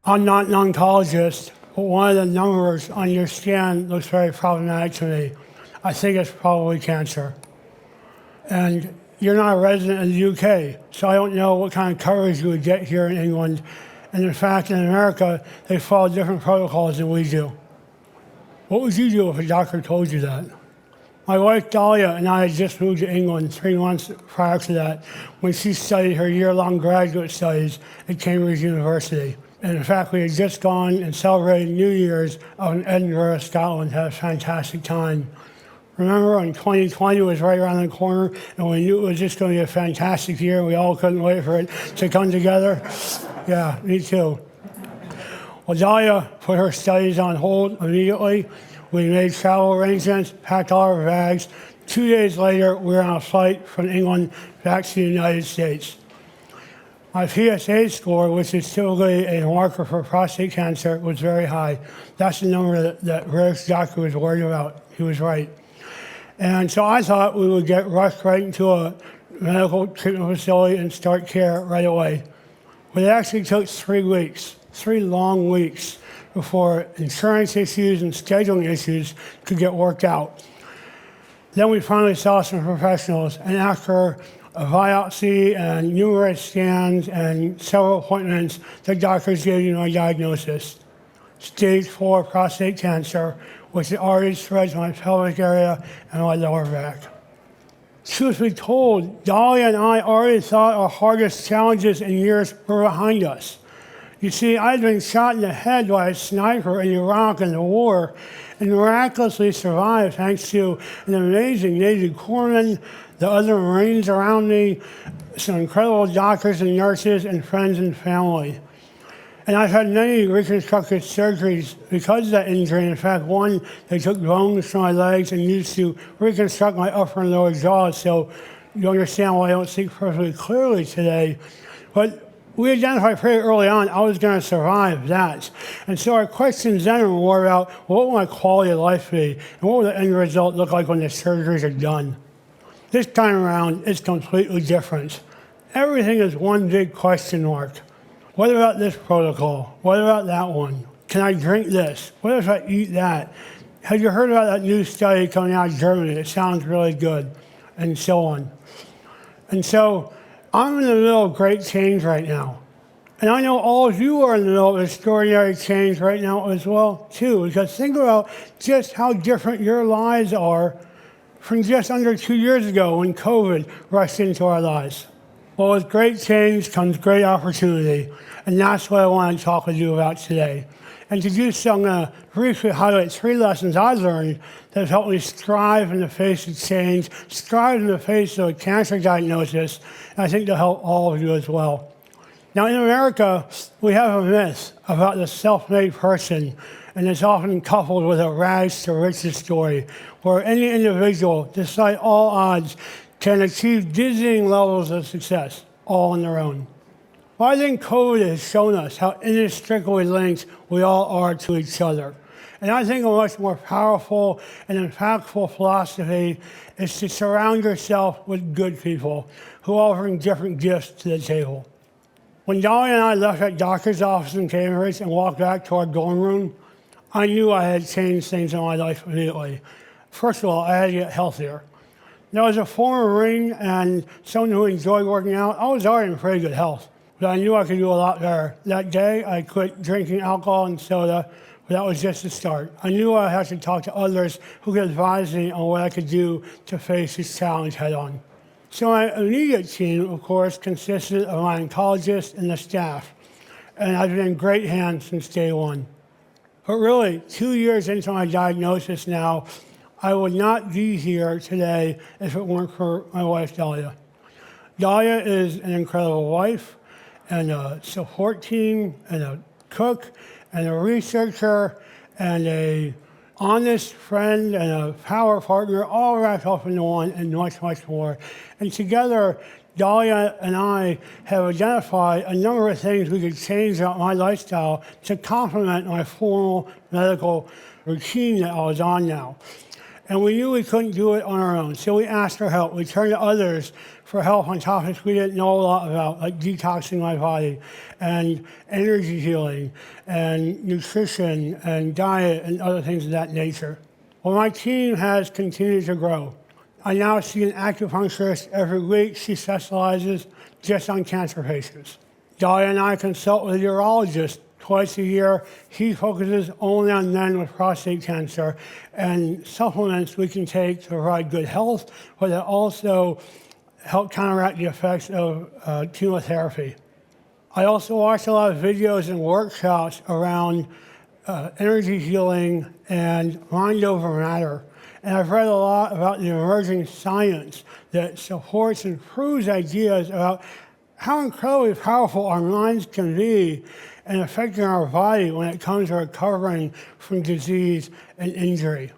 I'm not an oncologist, but one of the numbers on your scan looks very problematic to me. I think it's probably cancer. And you're not a resident of the UK, so I don't know what kind of coverage you would get here in England. And in fact, in America, they follow different protocols than we do. What would you do if a doctor told you that? My wife Dahlia and I had just moved to England 3 months prior to that when she studied her year-long graduate studies at Cambridge University. And in fact, we had just gone and celebrated New Year's out in Edinburgh, Scotland, had a fantastic time. Remember when 2020 was right around the corner and we knew it was just going to be a fantastic year and we all couldn't wait for it to come together? Yeah, me too. Well, Dahlia put her studies on hold immediately. We made travel arrangements, packed all our bags. 2 days later, we were on a flight from England back to the United States. My PSA score, which is typically a marker for prostate cancer, was very high. That's the number that Rick's doctor was worried about. He was right. And so I thought we would get rushed right into a medical treatment facility and start care right away. But it actually took 3 weeks, 3 long weeks, before insurance issues and scheduling issues could get worked out. Then we finally saw some professionals, and after a biopsy and numerous scans and several appointments, the doctors gave me my diagnosis. Stage 4 prostate cancer, which had already spread to my pelvic area and my lower back. Truth be told, Dahlia and I already thought our hardest challenges in years were behind us. You see, I'd been shot in the head by a sniper in Iraq in the war and miraculously survived thanks to an amazing Navy corpsman, the other Marines around me, some incredible doctors and nurses, and friends and family. And I've had many reconstructive surgeries because of that injury. In fact, one, they took bones from my legs and used to reconstruct my upper and lower jaws, so you understand why I don't speak perfectly clearly today. But we identified pretty early on I was going to survive that. And so our questions then were more about what will my quality of life be and what will the end result look like when the surgeries are done. This time around, it's completely different. Everything is one big question mark. What about this protocol? What about that one? Can I drink this? What if I eat that? Have you heard about that new study coming out of Germany? It sounds really good, and so on. And so I'm in the middle of great change right now. And I know all of you are in the middle of extraordinary change right now as well, too, because think about just how different your lives are from just under 2 years ago when COVID rushed into our lives. Well, with great change comes great opportunity, and that's what I want to talk with you about today. And to do so, I'm going to briefly highlight 3 lessons I learned that have helped me strive in the face of change, strive in the face of a cancer diagnosis, and I think they'll help all of you as well. Now, in America, we have a myth about the self-made person, and it's often coupled with a rags to riches story, where any individual, despite all odds, can achieve dizzying levels of success, all on their own. Well, I think COVID has shown us how inextricably linked we all are to each other. And I think a much more powerful and impactful philosophy is to surround yourself with good people who all bring different gifts to the table. When Dahlia and I left that doctor's office in Cambridge and walked back to our dorm room, I knew I had changed things in my life immediately. First of all, I had to get healthier. Now, as a former Marine and someone who enjoyed working out, I was already in pretty good health, but I knew I could do a lot better. That day, I quit drinking alcohol and soda, but that was just the start. I knew I had to talk to others who could advise me on what I could do to face this challenge head on. So my immediate team, of course, consisted of my oncologist and the staff, and I've been in great hands since day one. But really, 2 years into my diagnosis now, I would not be here today if it weren't for my wife, Dahlia. Dahlia is an incredible wife and a support team and a cook and a researcher and a honest friend and a power partner, all wrapped up into one and much, much more. And together, Dahlia and I have identified a number of things we could change about my lifestyle to complement my formal medical routine that I was on now. And we knew we couldn't do it on our own, so we asked for help. We turned to others for help on topics we didn't know a lot about, like detoxing my body, and energy healing, and nutrition, and diet, and other things of that nature. Well, my team has continued to grow. I now see an acupuncturist every week. She specializes just on cancer patients. Dahlia and I consult with a urologist twice a year. He focuses only on men with prostate cancer and supplements we can take to provide good health, but that also help counteract the effects of chemotherapy. I also watch a lot of videos and workshops around energy healing and mind over matter. And I've read a lot about the emerging science that supports and proves ideas about how incredibly powerful our minds can be in affecting our body when it comes to recovering from disease and injury.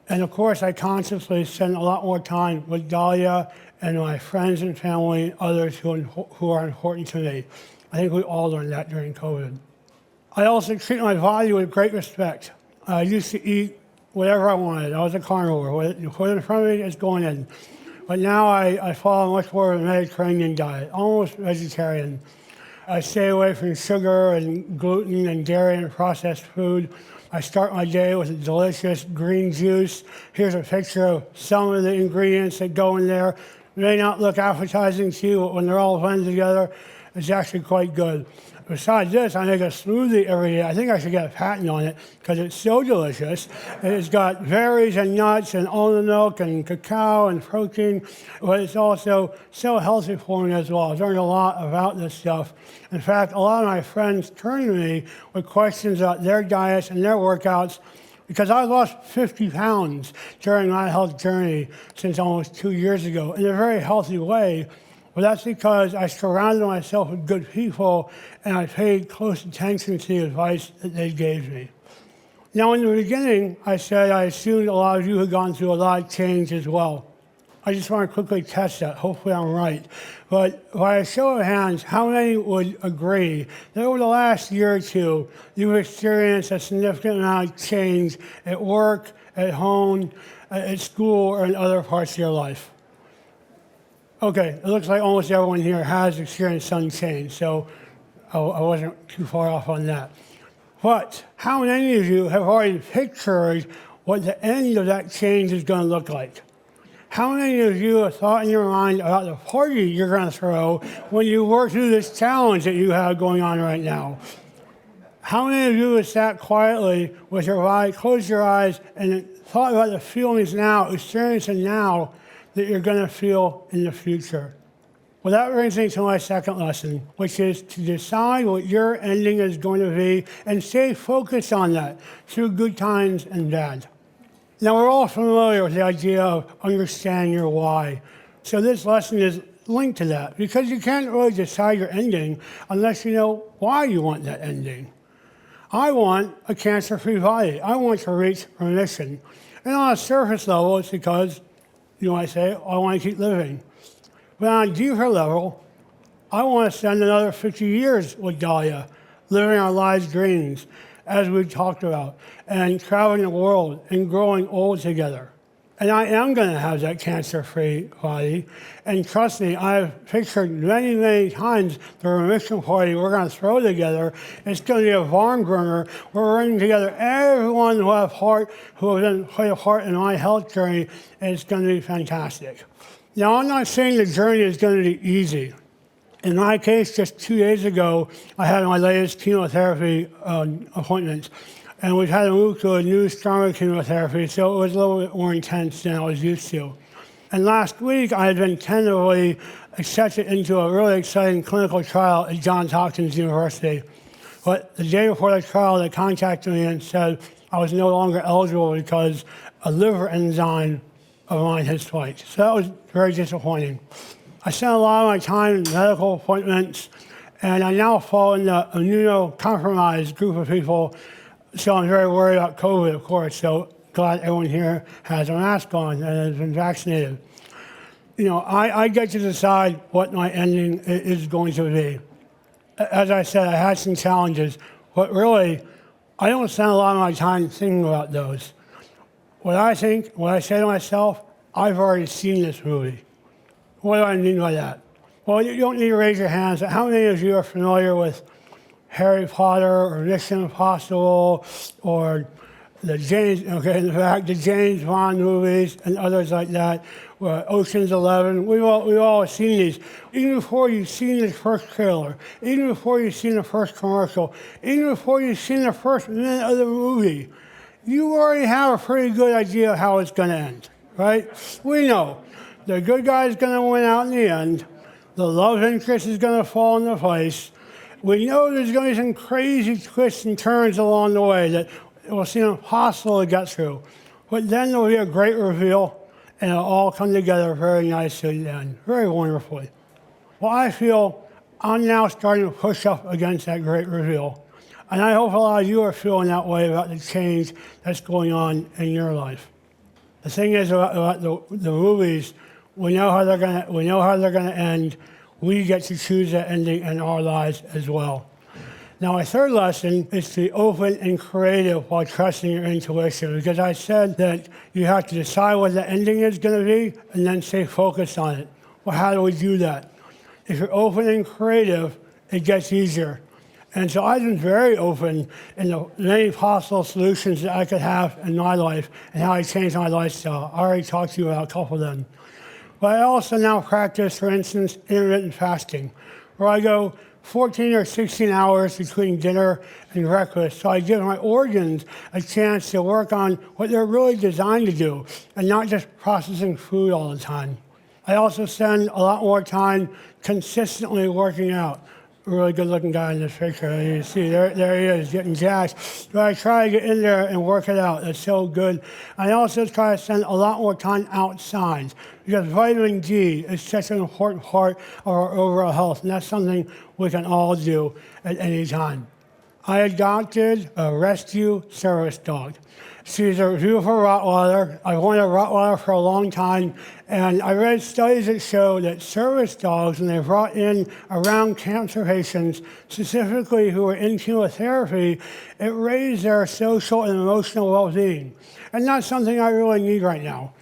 And of course, I consciously spend a lot more time with Dahlia and my friends and family and others who are important to me. I think we all learned that during COVID. I also treat my body with great respect. I used to eat whatever I wanted. I was a carnivore. What you put in front of me is going in. But now I follow much more of a Mediterranean diet, almost vegetarian. I stay away from sugar and gluten and dairy and processed food. I start my day with a delicious green juice. Here's a picture of some of the ingredients that go in there. It may not look appetizing to you, but when they're all blended together, it's actually quite good. Besides this, I make a smoothie every day. I think I should get a patent on it because it's so delicious. It's got berries and nuts and almond milk and cacao and protein, but it's also so healthy for me as well. I've learned a lot about this stuff. In fact, a lot of my friends turn to me with questions about their diets and their workouts because I lost 50 pounds during my health journey since almost 2 years ago in a very healthy way. Well, that's because I surrounded myself with good people and I paid close attention to the advice that they gave me. Now, in the beginning, I said I assumed a lot of you had gone through a lot of change as well. I just want to quickly test that. Hopefully I'm right. But by a show of hands, how many would agree that over the last year or two, you've experienced a significant amount of change at work, at home, at school, or in other parts of your life? Okay, it looks like almost everyone here has experienced some change, so I wasn't too far off on that. But how many of you have already pictured what the end of that change is going to look like? How many of you have thought in your mind about the party you're going to throw when you work through this challenge that you have going on right now? How many of you have sat quietly with your body, closed your eyes, and thought about the feelings now, experiencing now, that you're going to feel in the future? Well, that brings me to my second lesson, which is to decide what your ending is going to be and stay focused on that through good times and bad. Now, we're all familiar with the idea of understanding your why. So this lesson is linked to that because you can't really decide your ending unless you know why you want that ending. I want a cancer-free body. I want to reach remission. And on a surface level, it's because you might say, I want to keep living. But on a deeper level, I want to spend another 50 years with Dahlia, living our lives' dreams, as we talked about, and traveling the world and growing old together. And I am going to have that cancer-free body. And trust me, I've pictured many, many times the remission party we're going to throw together. It's going to be a barn burner. We're bringing together everyone who has played a part in my health journey, and it's going to be fantastic. Now, I'm not saying the journey is going to be easy. In my case, just 2 days ago, I had my latest chemotherapy appointment. And we've had to move to a new, stronger chemotherapy, so it was a little bit more intense than I was used to. And last week, I had been tentatively accepted into a really exciting clinical trial at Johns Hopkins University. But the day before the trial, they contacted me and said I was no longer eligible because a liver enzyme of mine had spiked. So that was very disappointing. I spent a lot of my time in medical appointments, and I now fall in the immunocompromised group of people. So I'm very worried about COVID, of course, so glad everyone here has a mask on and has been vaccinated. You know, I get to decide what my ending is going to be. As I said, I had some challenges, but really, I don't spend a lot of my time thinking about those. What I think, what I say to myself, I've already seen this movie. What do I mean by that? Well, you don't need to raise your hands. How many of you are familiar with Harry Potter or Mission Impossible or the James Bond movies and others like that, Ocean's 11? We've all seen these. Even before you've seen the first trailer, even before you've seen the first commercial, even before you've seen the first minute of the movie, you already have a pretty good idea of how it's going to end, right? We know the good guy's going to win out in the end. The love interest is going to fall into place. We know there's going to be some crazy twists and turns along the way that it will seem impossible to get through. But then there will be a great reveal, and it'll all come together very nicely at the end, very wonderfully. Well, I feel I'm now starting to push up against that great reveal. And I hope a lot of you are feeling that way about the change that's going on in your life. The thing is about the movies, we know how they're going to end. We get to choose that ending in our lives as well. Now, my third lesson is to be open and creative while trusting your intuition, because I said that you have to decide what the ending is going to be and then stay focused on it. Well, how do we do that? If you're open and creative, it gets easier. And so I've been very open in the many possible solutions that I could have in my life and how I changed my lifestyle. I already talked to you about a couple of them. But I also now practice, for instance, intermittent fasting, where I go 14 or 16 hours between dinner and breakfast. So I give my organs a chance to work on what they're really designed to do and not just processing food all the time. I also spend a lot more time consistently working out. A really good-looking guy in this picture. You see, there he is, getting jacked. But I try to get in there and work it out. It's so good. I also try to spend a lot more time outside because vitamin D is such an important part of our overall health, and that's something we can all do at any time. I adopted a rescue service dog. She's a beautiful Rottweiler. I wanted a Rottweiler for a long time, and I read studies that show that service dogs, when they're brought in around cancer patients, specifically who are in chemotherapy, it raised their social and emotional well-being. And that's something I really need right now.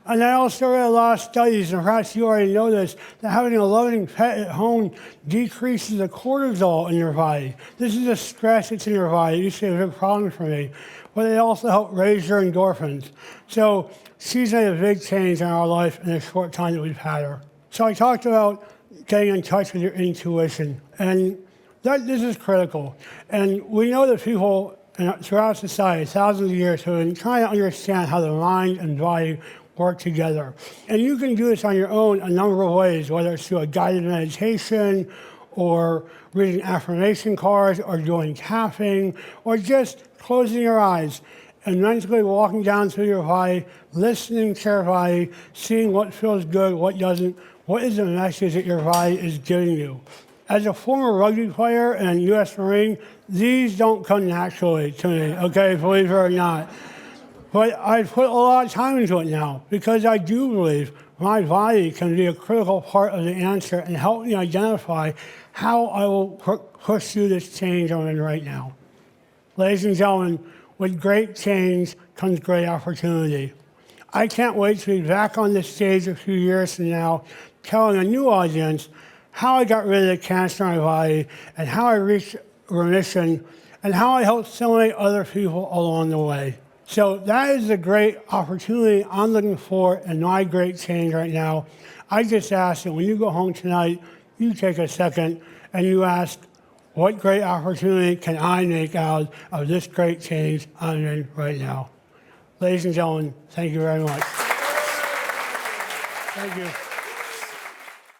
And I also read a lot of studies, and perhaps you already know this, that having a loving pet at home decreases the cortisol in your body. This is the stress that's in your body. It used to be a big problem for me. But they also help raise your endorphins. So she's made a big change in our life in the short time that we've had her. So I talked about getting in touch with your intuition, and this is critical. And we know that people throughout society, thousands of years, have been trying to understand how the mind and body work together. And you can do this on your own a number of ways, whether it's through a guided meditation or reading affirmation cards or doing tapping or just closing your eyes and mentally walking down through your body, listening to your body, seeing what feels good, what doesn't, what is the message that your body is giving you. As a former rugby player and U.S. Marine, these don't come naturally to me, okay, believe it or not. But I put a lot of time into it now because I do believe my body can be a critical part of the answer and help me identify how I will push through this change I'm in right now. Ladies and gentlemen, with great change comes great opportunity. I can't wait to be back on this stage a few years from now telling a new audience how I got rid of the cancer in my body and how I reached remission and how I helped so many other people along the way. So that is a great opportunity I'm looking for in my great change right now. I just ask that when you go home tonight, you take a second and you ask, what great opportunity can I make out of this great change I'm in right now? Ladies and gentlemen, thank you very much. Thank you.